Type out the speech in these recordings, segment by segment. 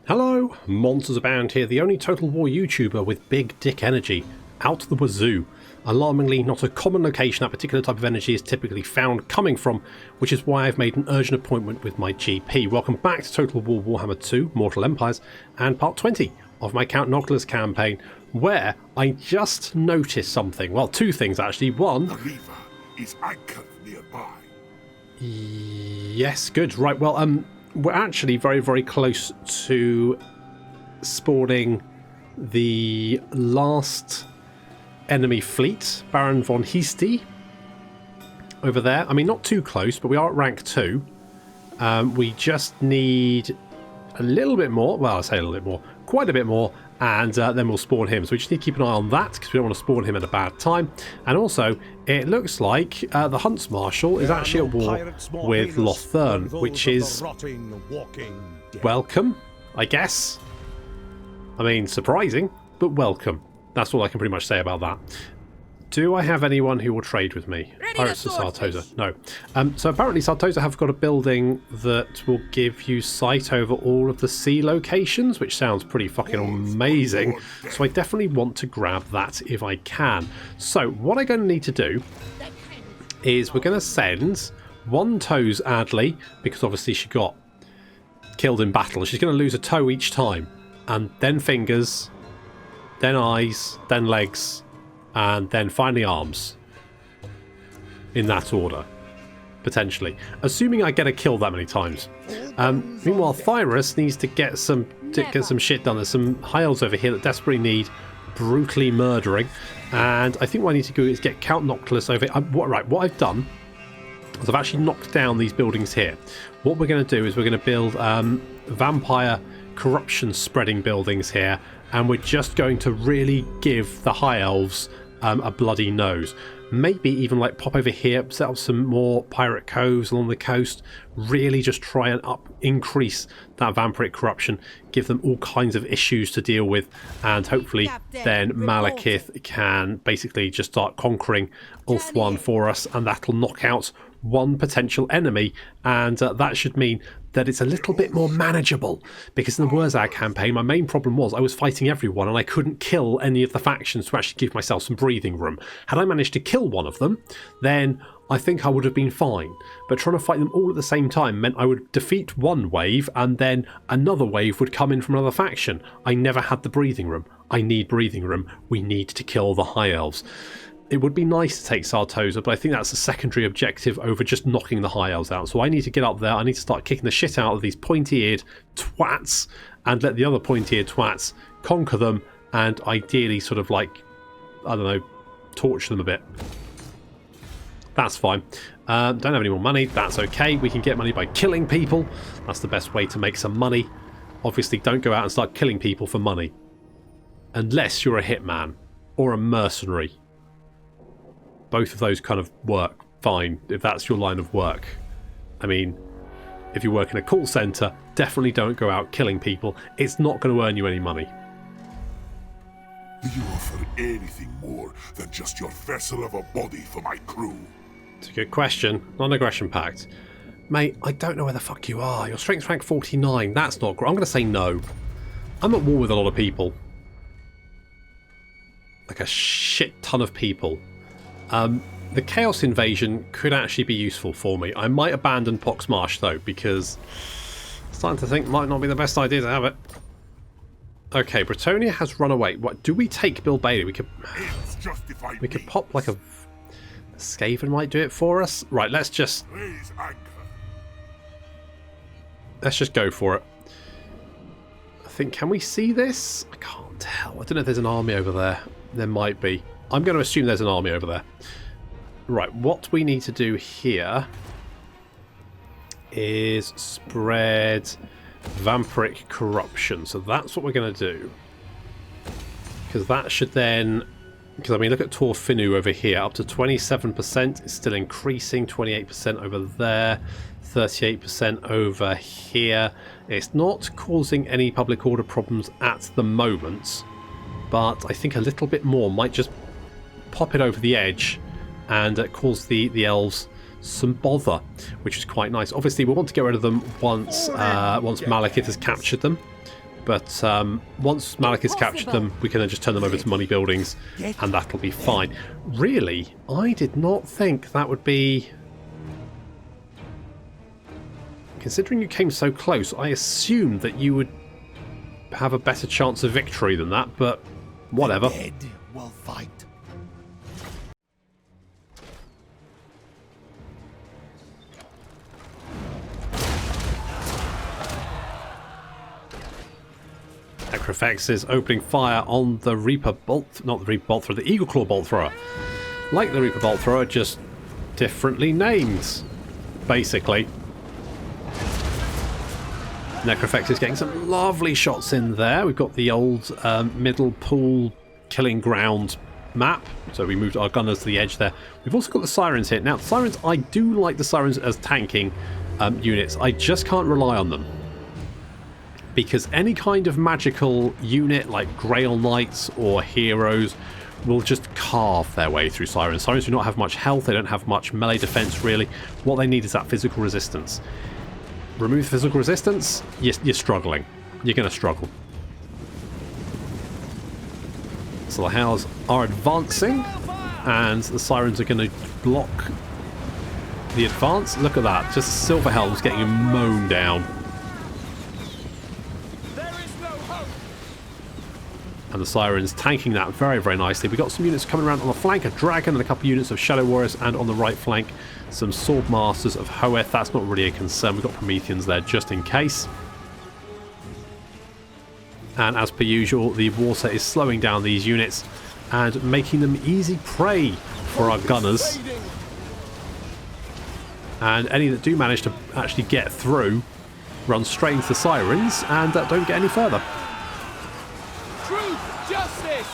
Hello, MonstersAbound here, the only Total War YouTuber with big dick energy. Out the wazoo. Alarmingly, not a common location that particular type of energy is typically found coming from, which is why I've made an urgent appointment with my GP. Welcome back to Total War Warhammer 2, Mortal Empires, and part 20 of my Count Noctilus campaign, where I just noticed something. Well, two things actually. One... The river is anchored nearby. Yes, good. Right, well, we're actually very, very close to spawning the last enemy fleet, Baron von Heasty, over there. I mean, not too close, but we are at rank 2. We just need a little bit more. Well, I say a little bit more. Quite a bit more. And then we'll spawn him. So we just need to keep an eye on that because we don't want to spawn him at a bad time. And also, it looks like the Hunts Marshal is actually at war with Ulthuan, which is welcome, I guess. I mean, surprising, but welcome. That's all I can pretty much say about that. Do I have anyone who will trade with me? Pirates of Sartosa. No. So apparently Sartosa have got a building that will give you sight over all of the sea locations, which sounds pretty fucking amazing. So I definitely want to grab that if I can. So what I'm going to need to do is we're going to send one Toes Adley, because obviously she got killed in battle. She's going to lose a toe each time. And then fingers, then eyes, then legs, and then finally arms, in that order, potentially, assuming I get a kill that many times. Meanwhile, Thyrus needs to get some shit done. There's some High Elves over here that desperately need brutally murdering, and I think what I need to do is get Count Noctilus over. What I've done is I've actually knocked down these buildings here. What we're going to do is we're going to build vampire corruption spreading buildings here, and we're just going to really give the High Elves a bloody nose. Maybe even like pop over here, set up some more pirate coves along the coast, really just try and increase that vampiric corruption, give them all kinds of issues to deal with, and hopefully then Malekith can basically just start conquering Ulthuan for us, and that'll knock out one potential enemy, and that should mean that it's a little bit more manageable, because in the Wurzag campaign my main problem was I was fighting everyone and I couldn't kill any of the factions to actually give myself some breathing room. Had I managed to kill one of them, then I think I would have been fine, but trying to fight them all at the same time meant I would defeat one wave and then another wave would come in from another faction. I never had the breathing room. I need breathing room. We need to kill the High Elves. It would be nice to take Sartosa, but I think that's a secondary objective over just knocking the High Elves out. So I need to get up there, I need to start kicking the shit out of these pointy-eared twats and let the other pointy-eared twats conquer them and ideally sort of like, I don't know, torture them a bit. That's fine. Don't have any more money, that's okay. We can get money by killing people. That's the best way to make some money. Obviously, don't go out and start killing people for money. Unless you're a hitman or a mercenary. Both of those kind of work fine if that's your line of work. I mean, if you work in a call centre, definitely don't go out killing people. It's not going to earn you any money. Do you offer anything more than just your vessel of a body for my crew? It's a good question. Non-aggression pact. Mate, I don't know where the fuck you are. Your strength's rank 49. That's not great. I'm going to say no. I'm at war with a lot of people. Like a shit ton of people. The Chaos Invasion could actually be useful for me. I might abandon Pox Marsh though, because I'm starting to think it might not be the best idea to have it. Okay, Bretonia has run away. What do we take Bill Bailey? We could pop like a Skaven might do it for us. Right, let's just go for it. I think, can we see this? I can't tell. I don't know if there's an army over there. There might be. I'm going to assume there's an army over there. Right, what we need to do here is spread vampiric corruption. So that's what we're going to do. Because that should then... Because, I mean, look at Tor Finu over here. Up to 27%. It's still increasing. 28% over there. 38% over here. It's not causing any public order problems at the moment. But I think a little bit more might just pop it over the edge and cause the elves some bother, which is quite nice. Obviously, we want to get rid of them once Malekith has captured them. But once Malik has captured them, we can then just turn them over to money buildings, and that'll be fine. Really, I did not think that would be... Considering you came so close, I assumed that you would have a better chance of victory than that, but whatever. The dead will fight. Necrofex is opening fire on the Reaper Bolt, not the Reaper Bolt Thrower, the Eagle Claw Bolt Thrower. Like the Reaper Bolt Thrower, just differently named, basically. Necrofex is getting some lovely shots in there. We've got the old middle pool killing ground map, so we moved our gunners to the edge there. We've also got the Sirens here. Now, the Sirens, I do like the Sirens as tanking units. I just can't rely on them, because any kind of magical unit like Grail Knights or Heroes will just carve their way through Sirens. Sirens do not have much health, they don't have much melee defense really. What they need is that physical resistance. Remove the physical resistance, you're struggling. You're going to struggle. So the Hounds are advancing, and the Sirens are going to block the advance. Look at that, just Silver Helms getting mown down. And the Sirens tanking that very, very nicely. We've got some units coming around on the flank, a Dragon and a couple of units of Shadow Warriors, and on the right flank some Sword Masters of Hoeth. That's not really a concern. We've got Prometheans there just in case. And as per usual, the water is slowing down these units and making them easy prey for our gunners. And any that do manage to actually get through run straight into the Sirens and don't get any further. Justice!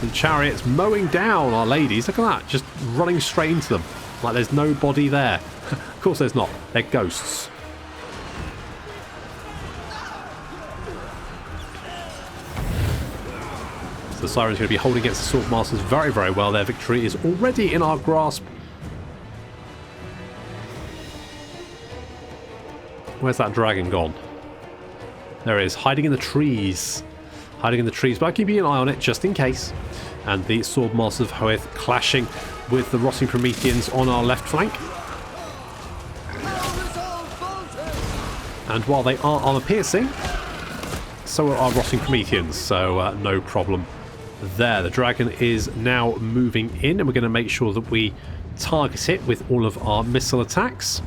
The Chariots mowing down our ladies. Look at that, just running straight into them like there's nobody there. Of course there's not, they're ghosts. So the Sirens are going to be holding against the Sword Masters very, very well. Their victory is already in our grasp. Where's that dragon gone? There it is, hiding in the trees. Hiding in the trees, but I'm keeping an eye on it just in case. And the Sword Masters of Hoeth clashing with the Rotting Prometheans on our left flank. And while they are armor piercing, so are our Rotting Prometheans, so no problem there. The dragon is now moving in, and we're going to make sure that we target it with all of our missile attacks.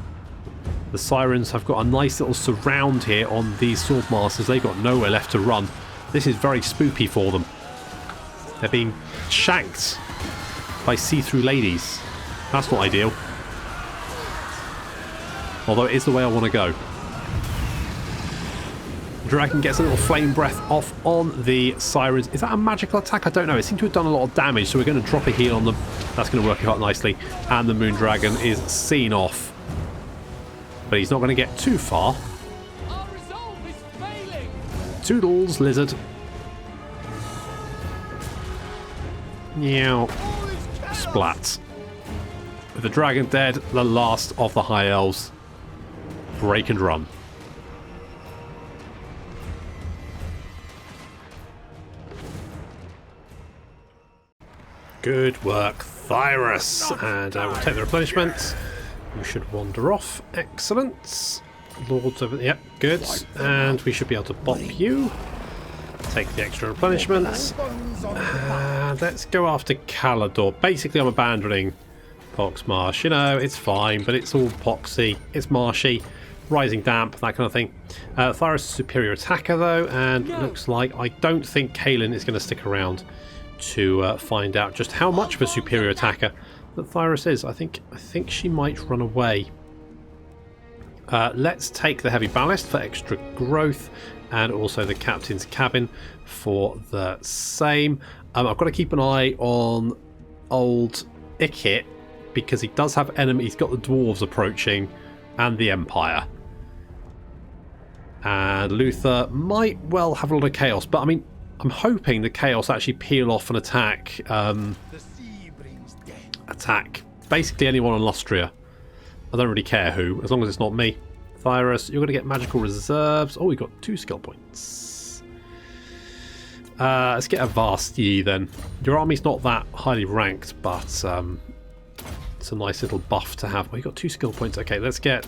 The Sirens have got a nice little surround here on these Sword Masters. They've got nowhere left to run. This is very spoopy for them. They're being shanked by see-through ladies. That's not ideal. Although it is the way I want to go. Dragon gets a little flame breath off on the Sirens. Is that a magical attack? I don't know. It seemed to have done a lot of damage, so we're going to drop a heal on them. That's going to work out nicely. And the Moon Dragon is seen off. But he's not going to get too far. Our resolve is failing. Toodles, lizard. Meow. Splat. With the dragon dead, the last of the High Elves. Break and run. Good work, Thyrus. And we'll take the replenishment. You should wander off. Excellent. Lords over... Yep, good. And we should be able to bop you. Take the extra replenishments. And let's go after Calador. Basically, I'm abandoning Poxmarsh. You know, it's fine, but it's all poxy. It's marshy. Rising damp, that kind of thing. Thyrus is a superior attacker, though, and looks like I don't think Kaelin is going to stick around to find out just how much of a superior attacker that Thyrus is. I think she might run away. Let's take the heavy ballast for extra growth, and also the captain's cabin for the same. I've got to keep an eye on old Ikit because he does have enemies. He's got the dwarves approaching and the Empire. And Luther might well have a lot of chaos, but I mean, I'm hoping the chaos actually peel off and attack basically anyone on Lustria. I don't really care who, as long as it's not me. Thyrus, you're going to get magical reserves. Oh, we got 2 skill points. Let's get a Vasti then. Your army's not that highly ranked, but it's a nice little buff to have. Oh, you got 2 skill points. Okay, let's get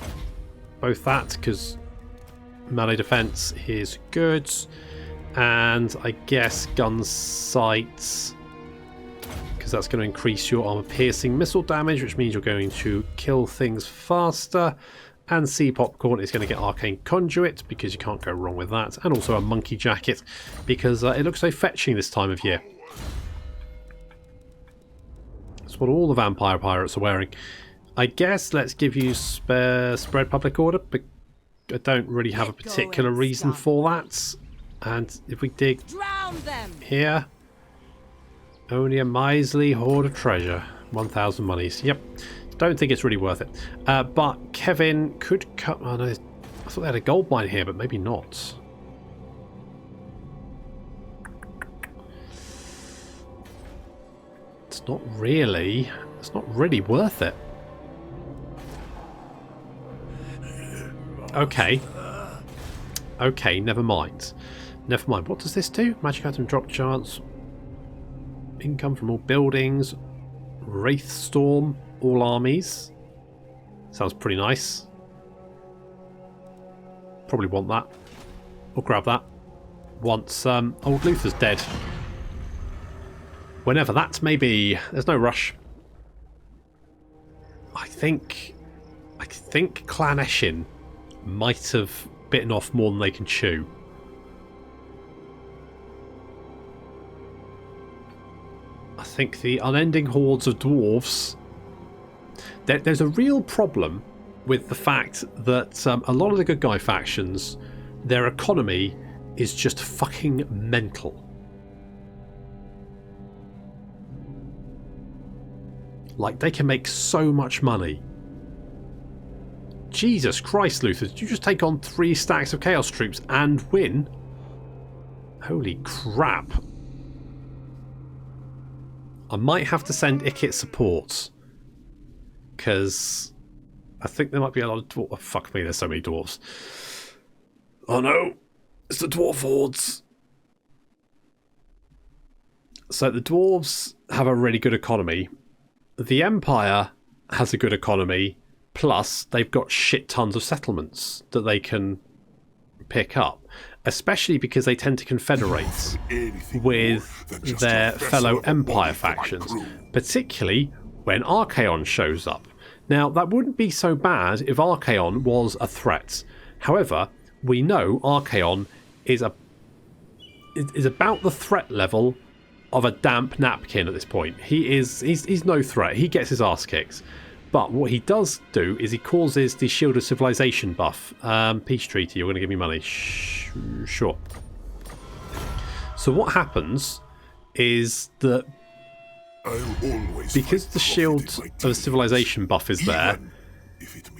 both that, because melee defense is good. And I guess gun sights, because that's going to increase your armor piercing missile damage, which means you're going to kill things faster. And Sea Popcorn is going to get Arcane Conduit, because you can't go wrong with that. And also a Monkey Jacket, because it looks so fetching this time of year. That's what all the Vampire Pirates are wearing. I guess let's give you Spread Public Order, but I don't really have a particular reason for that. And if we dig here, only a miserly hoard of treasure. 1,000 monies. Yep. Don't think it's really worth it. But Kevin could cut... Oh no, I thought they had a gold mine here, but maybe not. It's not really worth it. Okay. Okay, never mind. Never mind. What does this do? Magic item drop chance. Income from all buildings. Wraith Storm. All armies. Sounds pretty nice. Probably want that. Or grab that. Once old Luther's dead. Whenever that may be. There's no rush. I think Clan Eshin might have bitten off more than they can chew. I think the unending hordes of dwarves... There's a real problem with the fact that a lot of the good guy factions, their economy is just fucking mental. Like, they can make so much money. Jesus Christ, Luther, did you just take on 3 stacks of Chaos Troops and win? Holy crap. I might have to send Ikit support. Because I think there might be a lot of dwarves. Oh, fuck me, there's so many dwarves. Oh no, it's the dwarf hordes. So the dwarves have a really good economy. The Empire has a good economy. Plus, they've got shit tons of settlements that they can pick up. Especially because they tend to confederate with their fellow Empire factions. Particularly when Archaon shows up. Now, that wouldn't be so bad if Archaon was a threat. However, we know Archaon is about the threat level of a damp napkin at this point. He's no threat. He gets his ass kicked. But what he does do is he causes the Shield of Civilization buff. Peace treaty, you're going to give me money. Sure. So what happens is that because the Shield of Civilization buff is there,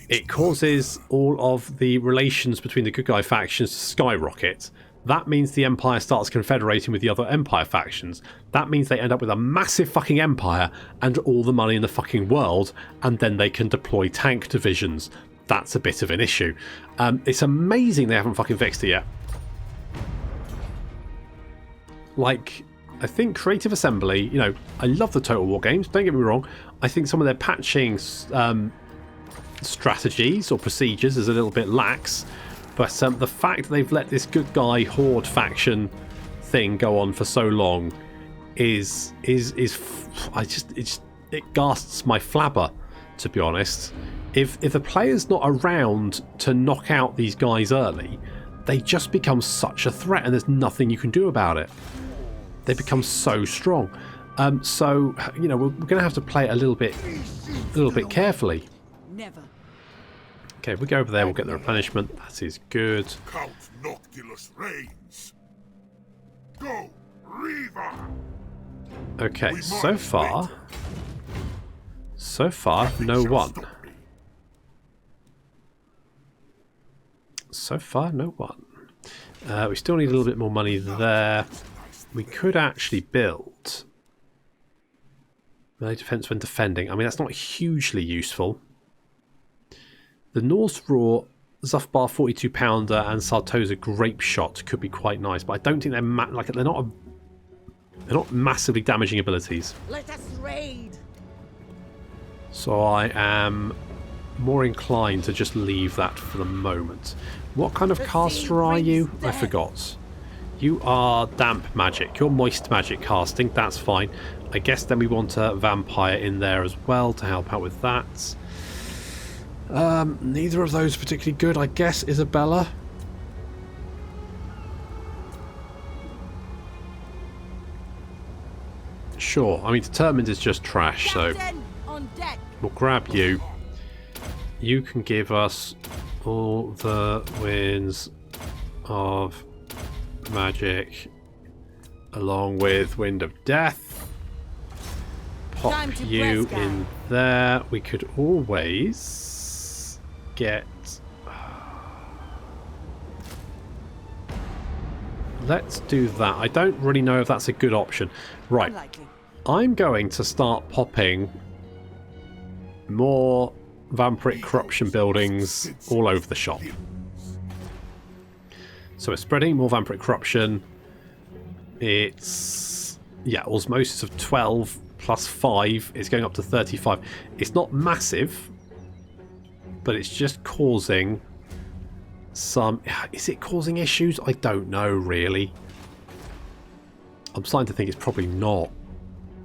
it causes all of the relations between the good guy factions to skyrocket. That means the Empire starts confederating with the other Empire factions. That means they end up with a massive fucking empire and all the money in the fucking world, and then they can deploy tank divisions. That's a bit of an issue. It's amazing they haven't fucking fixed it yet. Like, I think Creative Assembly, you know, I love the Total War games, don't get me wrong. I think some of their patching strategies or procedures is a little bit lax. But the fact that they've let this good guy horde faction thing go on for so long it gasps my flabber, to be honest. If the player's not around to knock out these guys early, they just become such a threat, and there's nothing you can do about it. They become so strong. So you know, we're going to have to play it a little bit carefully. Never. Okay, if we go over there, we'll get the replenishment. That is good. Count Noctilus reigns. Go, Reaver! Okay, so far, no one. So far, no one. We still need a little bit more money there. We could actually build melee defense when defending. I mean, that's not hugely useful. The Norse Raw, Zuffbar 42 pounder, and Sartosa Grape Shot could be quite nice, but I don't think they're they're not massively damaging abilities. Let us raid. So I am more inclined to just leave that for the moment. What kind of caster are you? I forgot. You are damp magic. You're moist magic casting. That's fine. I guess then we want a vampire in there as well to help out with that. Neither of those particularly good, I guess. Isabella. Sure. I mean, Determined is just trash, so On deck. we'll grab you. You can give us all the winds of magic along with Wind of Death. Pop Time to you press, in there. We could always get... Let's do that. I don't really know if that's a good option. Right. Unlikely. I'm going to start popping more vampiric corruption buildings all over the shop. So it's spreading more vampiric corruption. It's, yeah, osmosis of 12 plus 5 is going up to 35. It's not massive, but it's just causing some... Is it causing issues? I don't know, really. I'm starting to think it's probably not.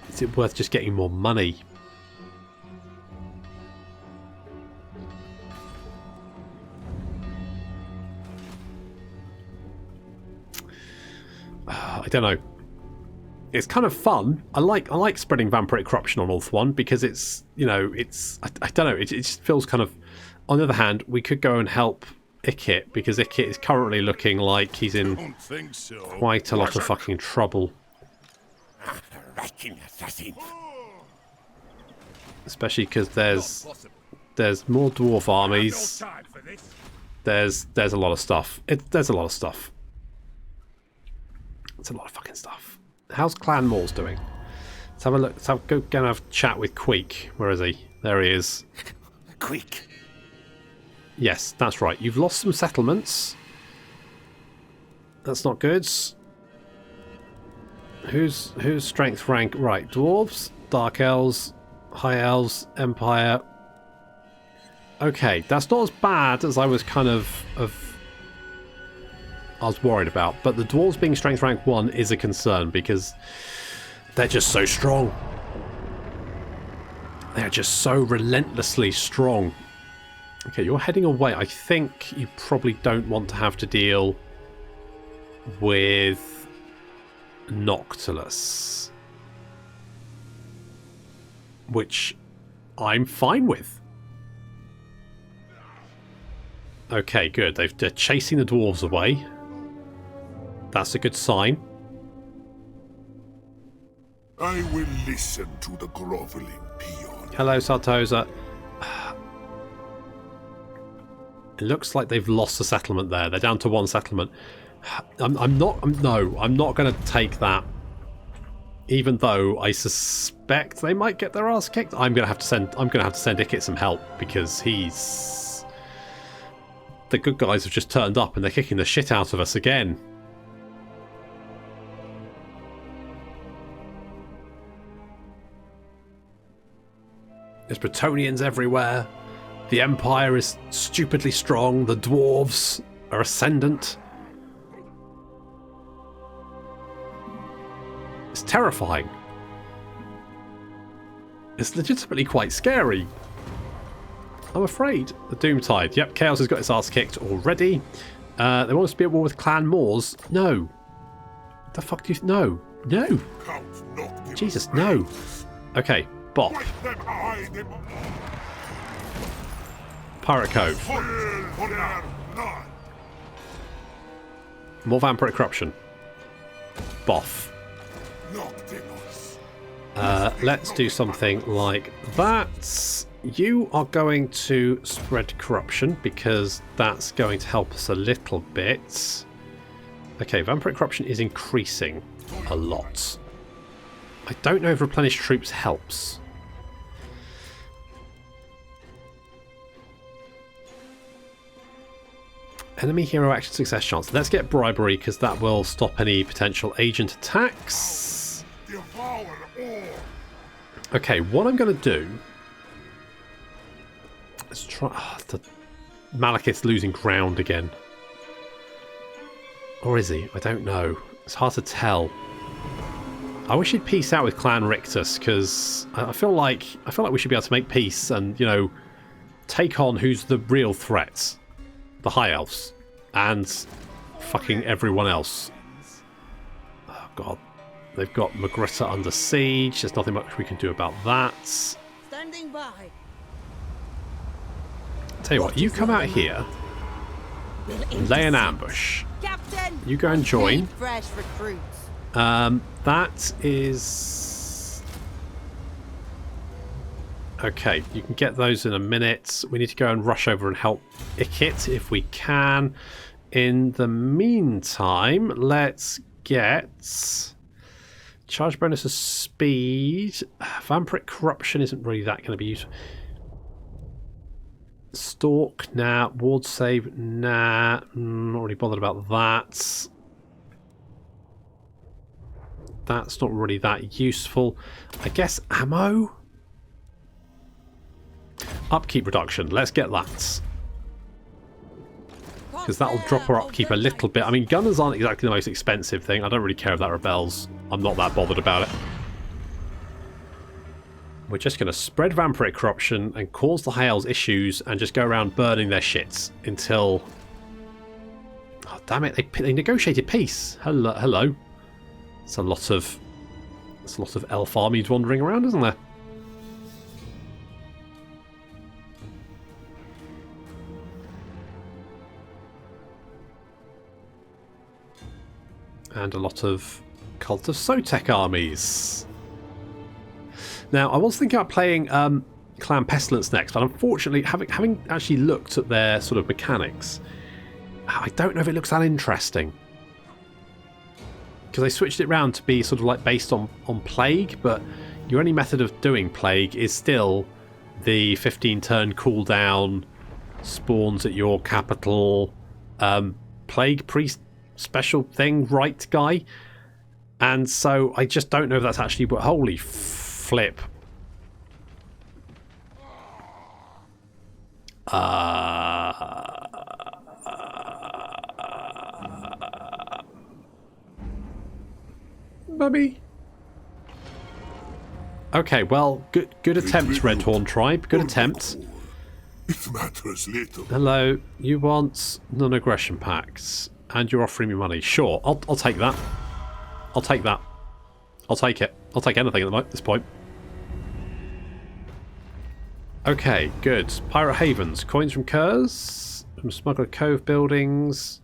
Is it worth just getting more money? I don't know. It's kind of fun. I like spreading vampiric corruption on Ulthuan because it's, you know, it's... I don't know. It just feels kind of... On the other hand, we could go and help Ikit because Ikit is currently looking like he's in quite a lot of fucking trouble. Especially because there's more dwarf armies. There's a lot of stuff. There's a lot of stuff. It's a lot of fucking stuff. How's Clan Moors doing? Let's have a look. Let's go and have a chat with Queek. Where is he? There he is. Quick. Yes, that's right. You've lost some settlements. That's not good. Who's strength rank? Right, dwarves, dark elves, high elves, empire. Okay, that's not as bad as I was kind of I was worried about. But the dwarves being strength rank 1 is a concern because they're just so strong. They're just so relentlessly strong. Okay, you're heading away. I think you probably don't want to have to deal with Noctilus, which I'm fine with. Okay, good. They're chasing the dwarves away. That's a good sign. I will listen to the groveling peon. Hello, Sartosa. It looks like they've lost a settlement there. They're down to 1 settlement. I'm not going to take that. Even though I suspect they might get their ass kicked. I'm going to have to send Ikit some help because the good guys have just turned up and they're kicking the shit out of us again. There's Bretonians everywhere. The Empire is stupidly strong. The dwarves are ascendant. It's terrifying. It's legitimately quite scary. I'm afraid. The Doomtide. Yep, Chaos has got its ass kicked already. They want us to be at war with Clan Moors. No. The fuck do you... No. No. Count Noctilus Jesus, no. Okay, Bop. Fight them, hide them. Pirate Cove. Full for their blood. More vampiric corruption. Boff. Noctilus. Let's do something like that. You are going to spread corruption because that's going to help us a little bit. Okay, vampiric corruption is increasing a lot. I don't know if replenish troops helps. Enemy hero action success chance. Let's get bribery because that will stop any potential agent attacks. Devour all. Okay, what I'm going to do is try... Malekith's losing ground again. Or is he? I don't know. It's hard to tell. I wish he'd peace out with Clan Rictus because I feel like we should be able to make peace and, you know, take on who's the real threat. The High Elves. And fucking everyone else. Oh, God. They've got Magritta under siege. There's nothing much we can do about that. Standing by. Tell you what, you come out here, lay an ambush. Captain, You go and join. need fresh recruits. That is... Okay, you can get those in a minute. We need to go and rush over and help Ikit if we can. In the meantime, let's get... Charge bonus of speed. Vampiric corruption isn't really that going to be useful. Stalk, nah. Ward save, nah. Not really bothered about that. That's not really that useful. I guess ammo? Upkeep reduction. Let's get that. Because that'll drop our upkeep a little bit. I mean, gunners aren't exactly the most expensive thing. I don't really care if that rebels. I'm not that bothered about it. We're just going to spread vampiric corruption and cause the High Elves issues and just go around burning their shits until... Oh, damn it. They negotiated peace. Hello. It's a lot of elf armies wandering around, isn't there? And a lot of Cult of Sotek armies. Now, I was thinking about playing Clan Pestilence next, but unfortunately, having actually looked at their sort of mechanics, I don't know if it looks that interesting. Because they switched it around to be sort of like based on Plague, but your only method of doing Plague is still the 15-turn cooldown, spawns at your capital, Plague Priest special thing, right guy. And so I just don't know if that's actually what... Holy flip. Mummy. Okay, well, good attempt, Redhorn Tribe. Good attempt. It matters little. Hello, you want non-aggression pacts, and you're offering me money. Sure, I'll take that. I'll take that. I'll take it. I'll take anything at this point. Okay, good. Pirate Havens. Coins from Kurz. From Smuggler Cove buildings.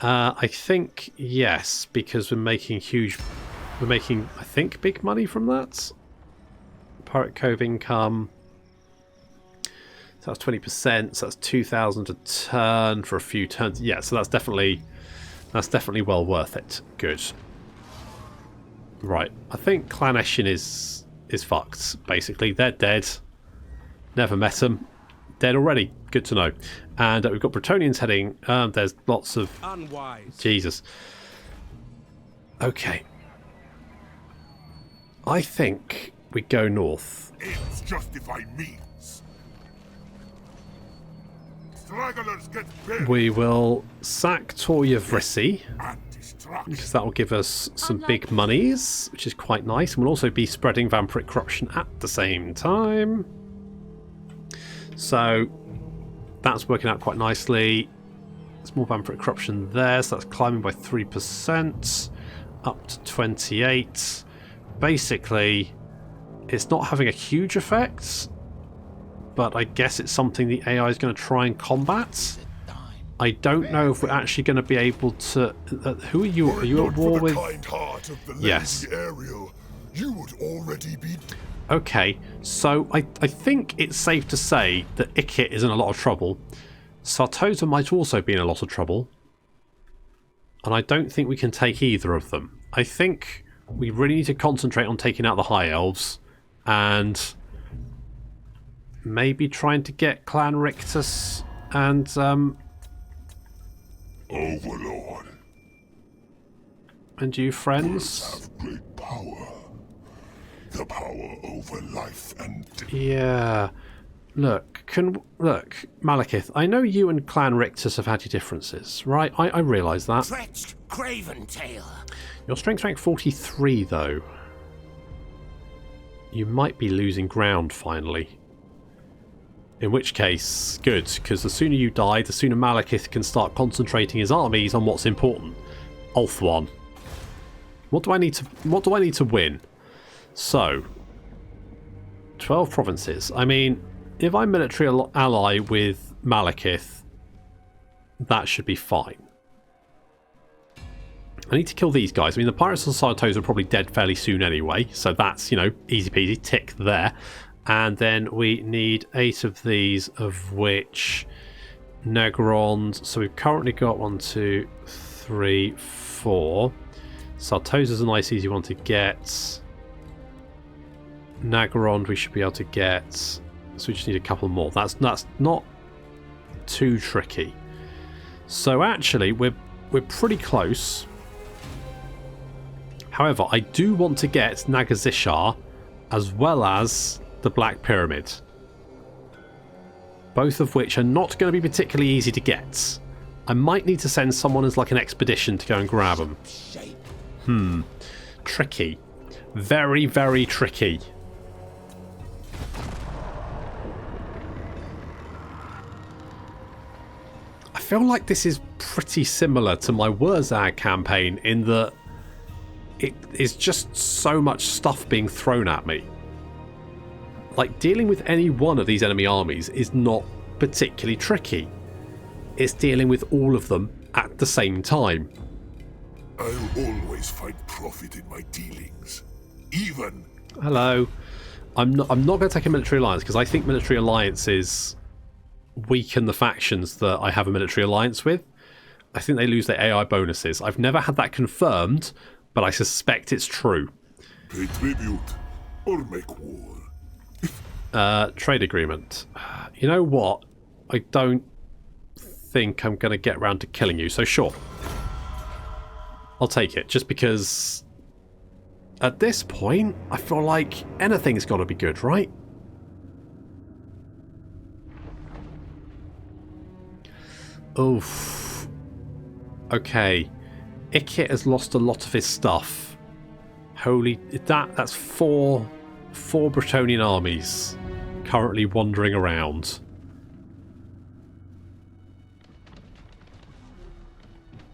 I think, yes, because we're making, I think, big money from that. Pirate Cove income. So that's 20%, so that's 2,000 a turn for a few turns. Yeah, so that's definitely well worth it. Good. Right, I think Clan Eshin is fucked, basically. They're dead. Never met them. Dead already. Good to know. And we've got Bretonians heading. There's lots of... Unwise. Jesus. Okay. I think we go north. Ends justify means. Stragglers get buried We will sack Torya Vrissi, and destruction. because that will give us some big monies, which is quite nice. And we'll also be spreading vampiric corruption at the same time. So that's working out quite nicely. There's more vampiric corruption there, so that's climbing by 3%, up to 28. Basically, it's not having a huge effect, but I guess it's something the AI is going to try and combat. I don't know if we're actually going to be able to... who are you? Are you at war with? Kind heart of the Yes. Lady Ariel, you would already be. Okay, so I think it's safe to say that Ikit is in a lot of trouble. Sartosa might also be in a lot of trouble. And I don't think we can take either of them. I think we really need to concentrate on taking out the High Elves and maybe trying to get Clan Rictus and Overlord. And you, friends? Have great power. The power over life and death. Yeah. Look, Malekith, I know you and Clan Rictus have had your differences, right? I realise that. Trenched craven tail. Your strength's rank 43, though. You might be losing ground, finally. In which case, good, because the sooner you die, the sooner Malekith can start concentrating his armies on what's important. Ulthuan. What do I need to win? So, 12 provinces. I mean, if I'm military ally with Malekith, that should be fine. I need to kill these guys. I mean, the Pirates of Sartos are probably dead fairly soon anyway, so that's, you know, easy peasy, tick there. And then we need 8 of these, of which Negrons. So we've currently got 1, 2, 3, 4. Sartos is a nice easy one to get. Nagorond we should be able to get. So we just need a couple more. That's not too tricky. So actually we're pretty close. However, I do want to get Nagazishar as well as the Black Pyramid. Both of which are not going to be particularly easy to get. I might need to send someone as like an expedition to go and grab them. Tricky. Very, very tricky. I feel like this is pretty similar to my Wurzag campaign in that it is just so much stuff being thrown at me. Like, dealing with any one of these enemy armies is not particularly tricky. It's dealing with all of them at the same time. I'll always find profit in my dealings. Even... Hello. I'm not going to take a military alliance because I think military alliances weaken the factions that I have a military alliance with. I think they lose their AI bonuses. I've never had that confirmed, but I suspect it's true. Pay tribute or make war. Trade agreement. You know what? I don't think I'm going to get around to killing you, so sure. I'll take it, just because at this point, I feel like anything's got to be good, right? Oof. Okay. Ikit has lost a lot of his stuff. Holy... That's four Bretonnian armies currently wandering around.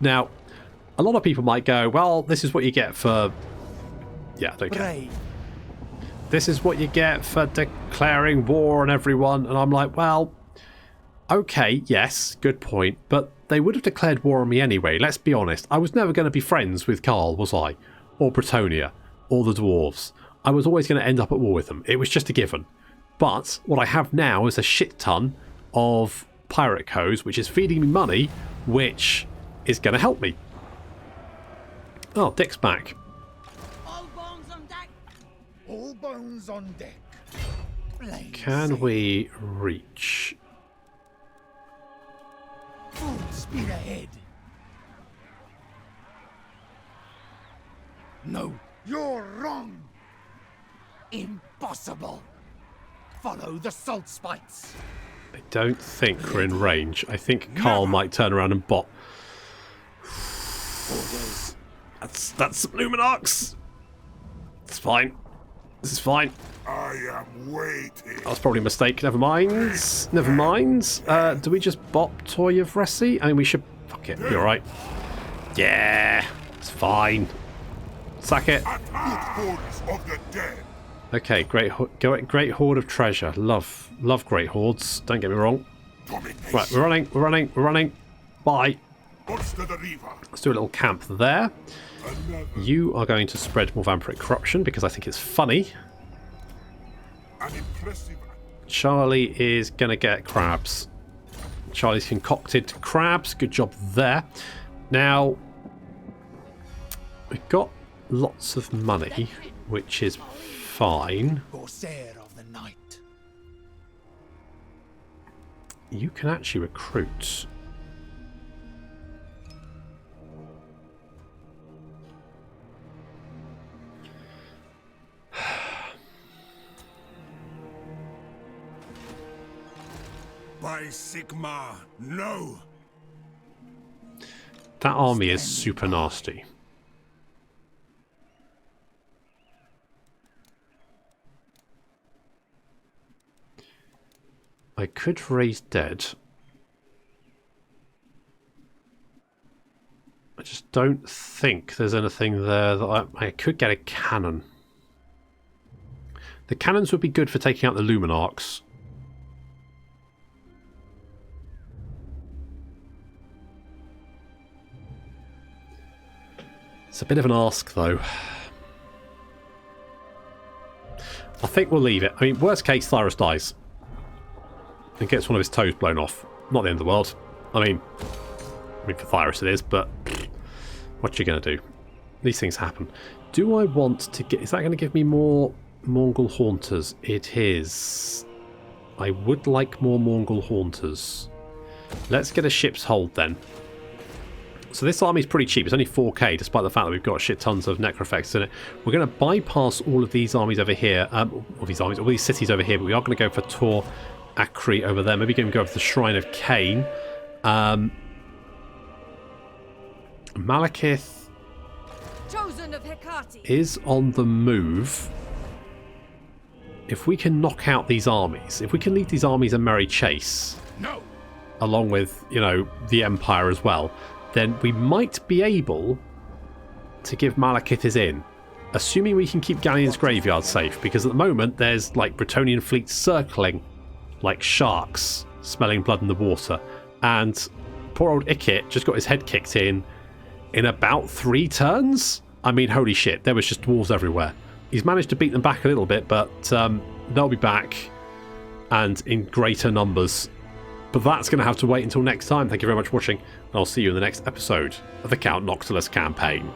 Now, a lot of people might go, well, this is what you get for... Yeah, I don't care. This is what you get for declaring war on everyone. And I'm like, well, okay, yes, good point. But they would have declared war on me anyway, let's be honest. I was never going to be friends with Karl, was I? Or Bretonnia, or the Dwarves. I was always going to end up at war with them. It was just a given. But what I have now is a shit ton of pirate codes, which is feeding me money, which is going to help me. Oh, Dick's back. All bones on deck. All bones on deck. Can we reach? Full speed ahead. No, you're wrong. Impossible. Follow the salt spikes. I don't think we're in range. I think Karl might turn around and bot. Orders. That's some Luminarchs. It's fine. This is fine. I am waiting. That was probably a mistake. Never mind. Never mind. Do we just bop Toy of Resi? I mean, we should... Fuck it. Be alright. Yeah. It's fine. Sack it. Attack hordes of the dead. Okay, great Hoard of Treasure. Love great hoards. Don't get me wrong. Right, we're running. Bye. Let's do a little camp there. You are going to spread more vampiric corruption because I think it's funny. Charlie is going to get crabs. Charlie's concocted crabs. Good job there. Now, we've got lots of money, which is fine. Corsair of the night. You can actually recruit. By Sigma, no! That army is super nasty. I could raise dead. I just don't think there's anything there that I could get a cannon. The cannons would be good for taking out the Luminarchs. It's a bit of an ask, though. I think we'll leave it. I mean, worst case, Cyrus dies and gets one of his toes blown off. Not the end of the world. I mean for Cyrus it is, but what you going to do? These things happen. Do I want to get... Is that going to give me more Mongol Haunters? It is. I would like more Mongol Haunters. Let's get a ship's hold then. So this army is pretty cheap. It's only 4k, despite the fact that we've got shit tons of necrofects in it. We're going to bypass all of these armies over here. All these cities over here, but we are going to go for Tor Akri over there. Maybe going to go for the Shrine of Cain. Malekith Chosen of Hecate is on the move. If we can knock out these armies, if we can lead these armies a merry chase, No! along with, you know, the Empire as well, then we might be able to give Malekith his in. Assuming we can keep Galleon's graveyard safe, because at the moment there's like Bretonnian fleets circling like sharks, smelling blood in the water. And poor old Ikit just got his head kicked in about 3 turns. I mean, holy shit, there was just dwarves everywhere. He's managed to beat them back a little bit, but they'll be back and in greater numbers. But that's going to have to wait until next time. Thank you very much for watching, and I'll see you in the next episode of the Count Noctilus Campaign.